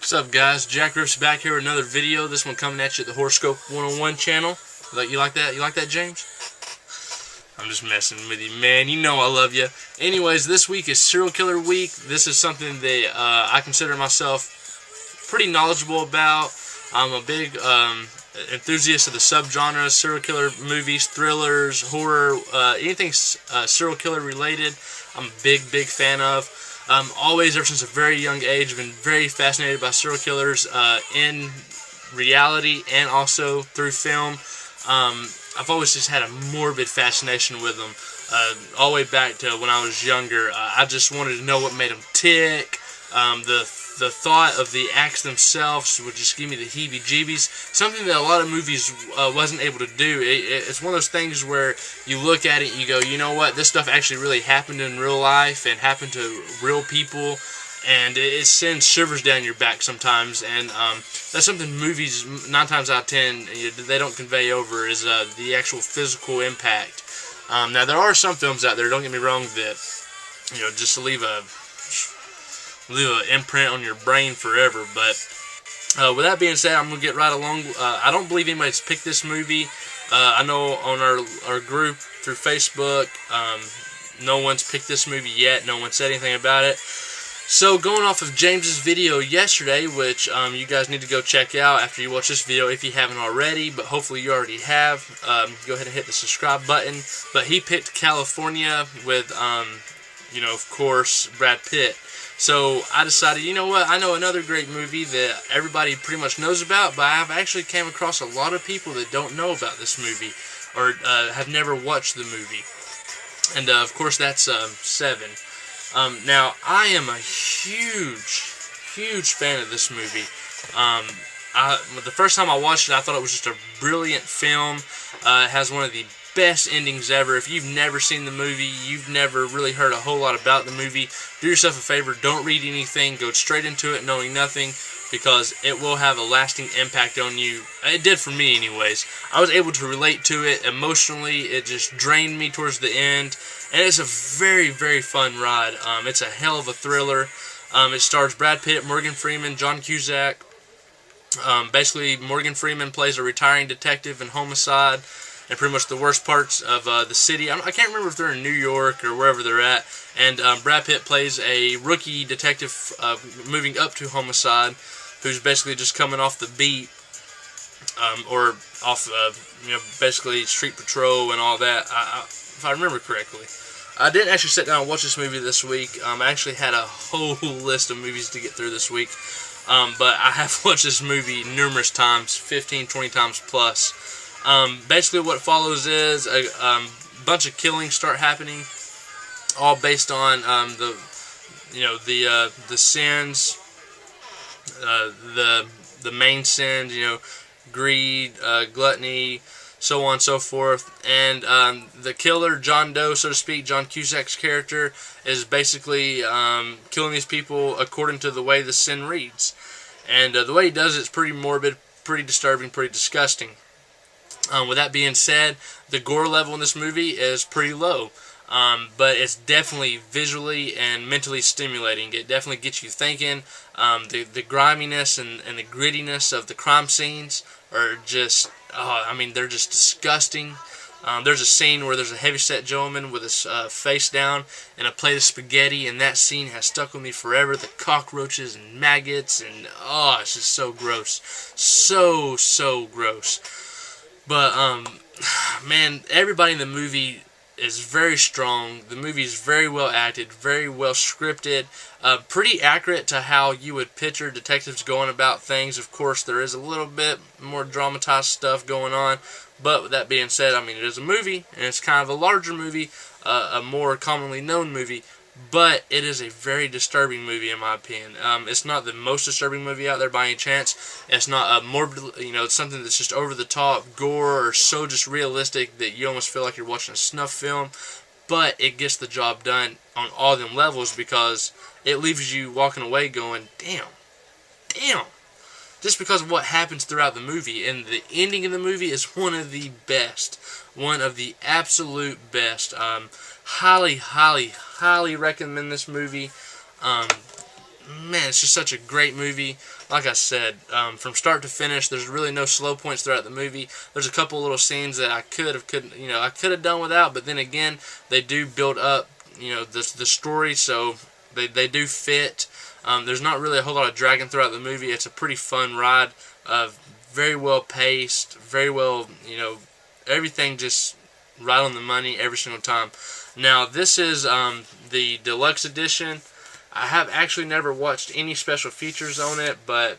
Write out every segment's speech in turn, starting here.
What's up, guys? jackripzz back here with another video. This one coming at you at the Horoscope 101 channel. You like that? You like that, James? I'm just messing with you, man. You know I love you. Anyways, this week is Serial Killer Week. This is something that I consider myself pretty knowledgeable about. I'm a big enthusiast of the subgenres, serial killer movies, thrillers, horror, anything serial killer related. I'm a big fan of. Always, ever since a very young age, been very fascinated by serial killers in reality and also through film. I've always just had a morbid fascination with them. All the way back to when I was younger. I just wanted to know what made them tick. The thought of the acts themselves would just give me the heebie-jeebies. Something that a lot of movies wasn't able to do. It's one of those things where you look at it and you go, you know what, this stuff actually really happened in real life and happened to real people, and it sends shivers down your back sometimes. And that's something movies, 9 times out of 10, they don't convey over, is the actual physical impact. Now, there are some films out there, don't get me wrong, that, you know, just leave an imprint on your brain forever. But with that being said, I'm going to get right along. I don't believe anybody's picked this movie. I know on our group through Facebook, no one's picked this movie yet. No one said anything about it. So going off of James's video yesterday, which you guys need to go check out after you watch this video if you haven't already, but hopefully you already have, go ahead and hit the subscribe button. But he picked California with, you know, of course, Brad Pitt. So I decided, you know what, I know another great movie that everybody pretty much knows about, but I've actually came across a lot of people that don't know about this movie, or have never watched the movie. And of course that's Seven. Now, I am a huge fan of this movie. The first time I watched it, I thought it was just a brilliant film. It has one of the best endings ever. If you've never seen the movie, you've never really heard a whole lot about the movie, do yourself a favor, don't read anything, go straight into it knowing nothing, because it will have a lasting impact on you. It did for me anyways. I was able to relate to it emotionally. It just drained me towards the end, and it's a very fun ride. It's a hell of a thriller. It stars Brad Pitt, Morgan Freeman, John Cusack. Basically, Morgan Freeman plays a retiring detective in homicide and pretty much the worst parts of the city. I can't remember if they're in New York or wherever they're at. And Brad Pitt plays a rookie detective moving up to homicide, who's basically just coming off the beat, or off, you know, basically street patrol and all that. If I remember correctly. I didn't actually sit down and watch this movie this week. I actually had a whole list of movies to get through this week. But I have watched this movie numerous times, 15, 20 times plus. Basically what follows is a bunch of killings start happening, all based on the sins, the main sins, you know, greed, gluttony, so on and so forth. And the killer, John Doe, so to speak, John Cusack's character, is basically killing these people according to the way the sin reads. And the way he does it is pretty morbid, pretty disturbing, pretty disgusting. With that being said, the gore level in this movie is pretty low, but it's definitely visually and mentally stimulating. It definitely gets you thinking. The griminess and the grittiness of the crime scenes are just, I mean, they're just disgusting. There's a scene where there's a heavyset gentleman with his face down and a plate of spaghetti, and that scene has stuck with me forever. The cockroaches and maggots, and it's just so gross. So gross. But, man, everybody in the movie is very strong. The movie is very well acted, very well scripted, pretty accurate to how you would picture detectives going about things. Of course, there is a little bit more dramatized stuff going on, but with that being said, I mean, it is a movie, and it's kind of a larger movie, a more commonly known movie, but it is a very disturbing movie in my opinion. It's not the most disturbing movie out there by any chance. It's not a morbid, you know, it's something that's just over the top gore or so just realistic that you almost feel like you're watching a snuff film. But it gets the job done on all them levels, because it leaves you walking away going, damn. Just because of what happens throughout the movie. And the ending of the movie is one of the best. One of the absolute best. Highly recommend this movie. man, it's just such a great movie. Like I said, from start to finish, there's really no slow points throughout the movie. There's a couple little scenes that I could have done without, but then again, they do build up, the story, so they do fit. There's not really a whole lot of dragging throughout the movie. It's a pretty fun ride. Very well paced, very well, everything just right on the money every single time. Now, this is the deluxe edition. I have actually never watched any special features on it, but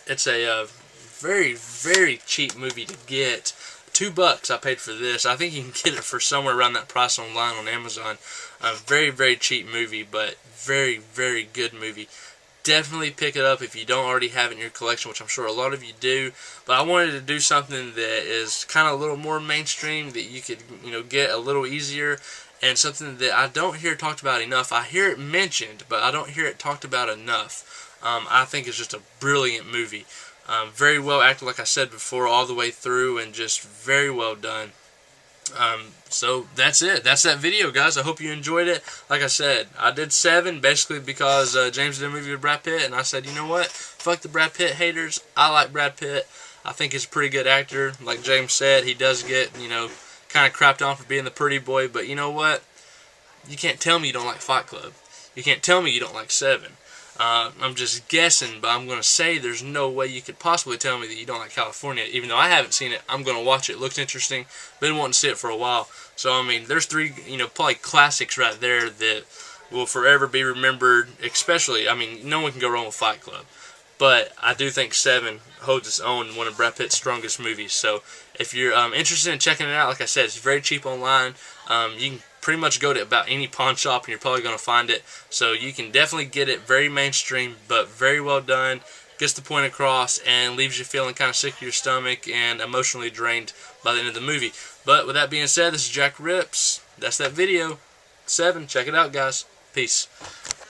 it's a very, very cheap movie to get. $2 I paid for this. I think you can get it for somewhere around that price online on Amazon. A very, very cheap movie, but very, very good movie. Definitely pick it up if you don't already have it in your collection, which I'm sure a lot of you do. But I wanted to do something that is kind of a little more mainstream, that you could, get a little easier, and something that I don't hear talked about enough. I hear it mentioned, but I don't hear it talked about enough. I think it's just a brilliant movie. Very well acted, like I said before, all the way through, and just very well done. So that's it. That's that video, guys. I hope you enjoyed it. Like I said, I did 7 basically because James did a movie with Brad Pitt, and I said, you know what? Fuck the Brad Pitt haters. I like Brad Pitt. I think he's a pretty good actor. Like James said, he does get, kind of crapped on for being the pretty boy, but you know what? You can't tell me you don't like Fight Club. You can't tell me you don't like 7. I'm just guessing, but I'm going to say there's no way you could possibly tell me that you don't like California. Even though I haven't seen it, I'm going to watch it. It looks interesting. Been wanting to see it for a while. So, I mean, there's 3, probably classics right there that will forever be remembered. Especially, I mean, no one can go wrong with Fight Club. But I do think 7 holds its own, one of Brad Pitt's strongest movies. So, if you're interested in checking it out, like I said, it's very cheap online. You can pretty much go to about any pawn shop and you're probably going to find it. So you can definitely get it. Very mainstream, but very well done. Gets the point across and leaves you feeling kind of sick to your stomach and emotionally drained by the end of the movie. But with that being said, this is Jack Rips. That's that video. 7. Check it out, guys. Peace.